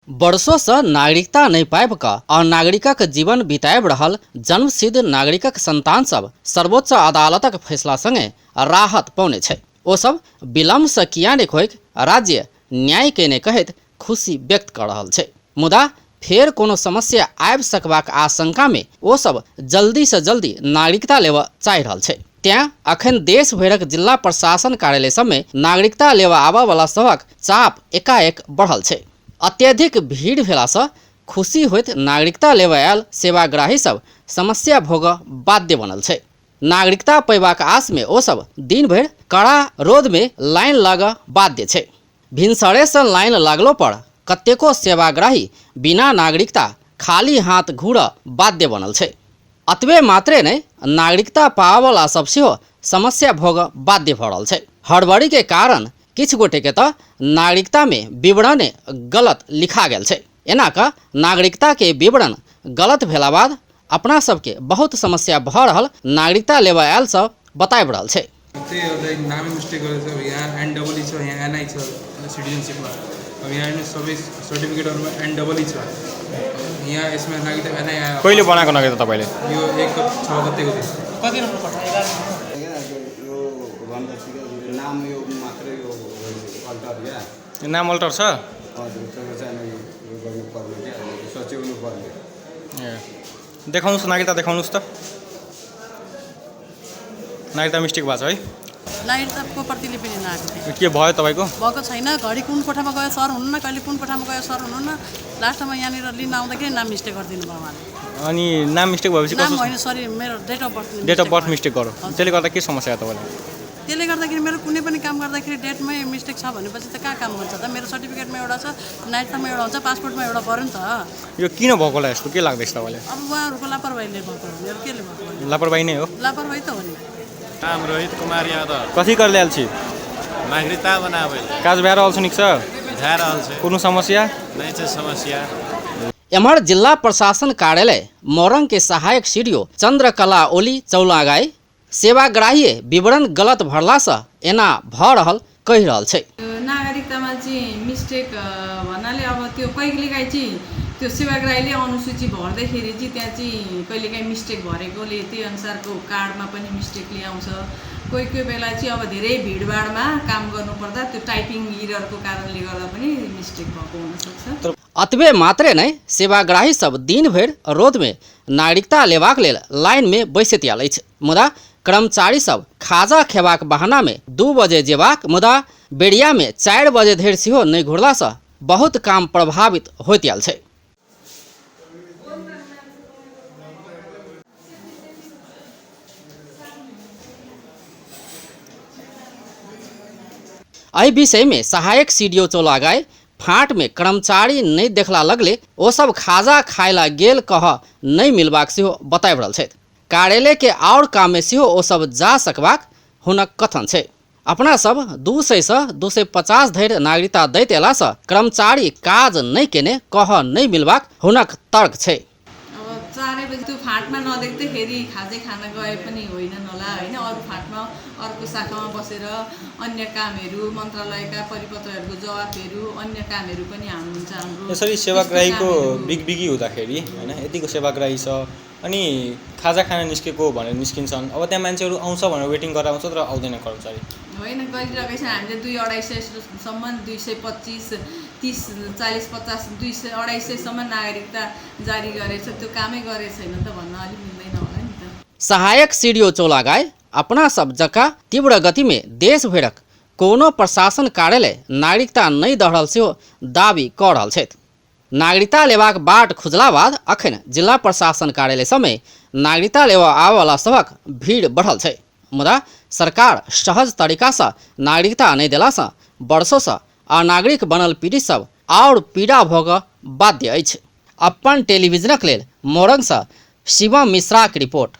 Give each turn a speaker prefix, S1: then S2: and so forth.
S1: वर्षों से नागरिकता नहीं पाबि कऽ अनागरिकक जीवन बिताबि रहल जन्मसिद्ध नागरिकक संतान सब सर्वोच्च अदालतक फैसला संगे राहत पौने छै। ओ सब विलम्ब से किया नहि होइक राज्य न्याय केने कहैत खुशी व्यक्त कर रहल छै। मुदा फेर कोनो समस्या आबि सकबाक आशंका में ओ सब जल्दी से जल्दी नागरिकता लेबऽ चाहि रहल छै। त्यां अखन देश भरक जिला प्रशासन कार्यालय सब में नागरिकता लेबऽ आबऽ वाला सभक चाप एकाएक बढ़ल छै। अत्यधिक भीड़ भेला से खुशी होइत नागरिकता लेबऽ आयल सेवाग्राही सब समस्या भोगऽ बाध्य बनल छै। नागरिकता पैबाक आस में ओ सब दिन भर कड़ा रोद में लाइन लागऽ बाध्य छै। भिनसरे से लाइन लागलो पर कतेको सेवाग्राही बिना नागरिकता खाली हाथ घूरऽ बाध्य बनल छै। अतबे मात्रे नहीं नागरिकता पावला सब सेहो समस्या भोगऽ बाध्य भऽ रहल छै। हड़बड़ी के कारण किछु गोटे के तऽ नागरिकता में विवरण गलत लिखा गेल छै। एना कऽ नागरिकता के विवरण गलत भेला बाद अपना सबके बहुत समस्या भऽ रहल नागरिकता लेबऽ आयल सब बताबि रहल छै।
S2: नामै मिस्टेक गरेछ, यहाँ एनडबल छ, यहाँ एनआई छ सिटिजनशिपमा। अब यहाँ सबै सर्टिफिकेटहरुमा एनडबल छ, यहाँ यसमा नागरिकता एनआई आयो।
S3: कहिले बनाएको नागरिकता तपाईले?
S2: यो 1/6 गतेको दिन।
S4: कति नम्बर पठाएगा?
S5: यो भन्दाखेरि नाम यो मात्रै यो अल्टर क्या।
S3: नाम अल्टर छ?
S5: हजुर, त्यो चाहिँ यो गर्नुपर्ने क्या, सच्याउनु पर्ने।
S3: ए देखाउनुस् नागरिकता देखाउनुस् त। नागरिकता मिस्टेक भएको छ है?
S4: नागरिकताको प्रतिलिपि लिन आएको थिएँ।
S3: के भयो तपाईको?
S4: भएको छैन। घडी कुन कोठामा गयो सर हुनु न, कहिले कुन कोठामा गयो सर हुनु न। लास्टमा यहाँनिर लिन आउँदाखेरि नाम मिस्टेक गरिदिनु भयो उहाँले।
S3: अनि नाम मिस्टेक भएपछि
S4: नाम
S3: कसो?
S4: होइन, सरी, मेरो डेट अफ बर्थ
S3: मिस्टेक गरो। त्यसले गर्दा के समस्या आयो तपाईलाई?
S4: त्यसले गर्दाखेरि मेरो कुनै पनि काम गर्दाखेरि डेटमै मिस्टेक छ भनेपछि त कहाँ काम गर्छ त? मेरो सर्टिफिकेटमा एउटा छ, नागरिकतामा एउटा हुन्छ, पासपोर्टमा एउटा पऱ्यो नि त।
S3: यो किन भएको होला यस्तो के लाग्दैछ तपाईलाई?
S4: अब उहाँहरूको लापरवाहीले भएको हो। मेरो केले भएको हो?
S3: लापरवाही नै हो।
S4: लापरवाही त हो नि।
S6: नाम रोहित कुमार यादव।
S3: कथी कर लेल छी?
S6: नागरिकता बनाबै
S3: काज भए रहल छ? नीक छ?
S6: भए रहल छै।
S3: कोनो समस्या
S6: नहीं छै समस्या।
S1: एम्हर जिला प्रशासन कार्यालय मोरंग के सहायक सीडीओ चंद्रकला ओली चौलागाई सेवाग्राही विवरण गलत भरला से एना भऽ रहल कहि रहल छै।
S7: नागरिकतामा चाहिँ मिस्टेक भन्नाले अब त्यो कहिलेकाहीँ चाहिँ त्यो सेवाग्राहीले अनुसूची भर्दाखेरि चाहिँ त्यहाँ चाहिँ कहिलेकाहीँ मिस्टेक भरेकोले त्यही अनुसारको कार्डमा पनि मिस्टेकले आउँछ। कोही कोही बेला चाहिँ अब धेरै भिडभाडमा काम गर्नुपर्दा त्यो टाइपिङ इररको कारणले गर्दा पनि मिस्टेक भएको हुनसक्छ।
S1: अतबे मात्रे नहीं सेवाग्राही सब दिन भर रोद में नागरिकता लेबाक लेल लाइन में बैसैत आयल अछि। मुदा कर्मचारी सब खाजा खेबाक बहाना में 2 बजे जेबाक मुदा बेड़िया में 4 बजे धरि सेहो नहीं घुरला से बहुत काम प्रभावित होइत आयल छै। एहि विषय में सहायक सीडीओ चौलागाई फाँट में कर्मचारी नहीं देखला लगले ओ सब खाजा खायला गेल कह नहीं मिलबाक सेहो बताबि रहल छथि। कार्यालय के और काम में सेहो ओ सब जा सकबाक हुनक कथन छै। अपना सब 200 से 250 धरि नागरिकता दैत एला से कर्मचारी काज नहीं केने कह नहीं मिलबाक हुनक तर्क छै।
S7: अब 4 बजे त्यो फाँटमा नदेख्दाखेरि खाजै खान गए पनि होइनन् होला हैन। अरू फाँटमा अर्को शाखामा बसेर अन्य कामहरू, मन्त्रालयका परिपत्रहरूको जवाफहरू, अन्य कामहरू पनि हाल्नुहुन्छ हाम्रो।
S3: यसरी सेवाग्राहीको बिगबिगी हुँदाखेरि हैन, यतिको सेवाग्राही छ अनि खाजा खाना निस्केको भनेर निस्किन्छन्। अब त्यहाँ मान्छेहरू आउँछ भनेर वेटिङ गरेर आउँछ तर आउँदैन कर्मचारी।
S7: होइन, गरिरहेकै छ। हामीले 200-250 सम्म 225, 30, 40, 50, 200, 250 सम्म नागरिकता जारी गरेछ। त्यो कामै गरेको छैन त भन्न अलिक मिल्दैन होला नि त।
S1: सहायक सीडीओ चौलागाई अपना सब जका तीव्र गति में देश भरक कोनो प्रशासन कार्यालय नागरिकता नहीं दऽ रहल सेहो दावी कऽ रहल छथि। नागरिकता लेबाक बाट खुजला बाद अखन जिला प्रशासन कार्यालय समय नागरिकता लेबऽ आबऽवला सभक भीड़ बढ़ल छै। मुदा सरकार सहज तरीका से नागरिकता नहीं देला से वर्षों से अनागरिक बनल पीड़ित सब और पीड़ा भोगऽ बाध्य अछि। अपन टेलीविजनक लेल मोरंग से शिवम मिश्राक रिपोर्ट।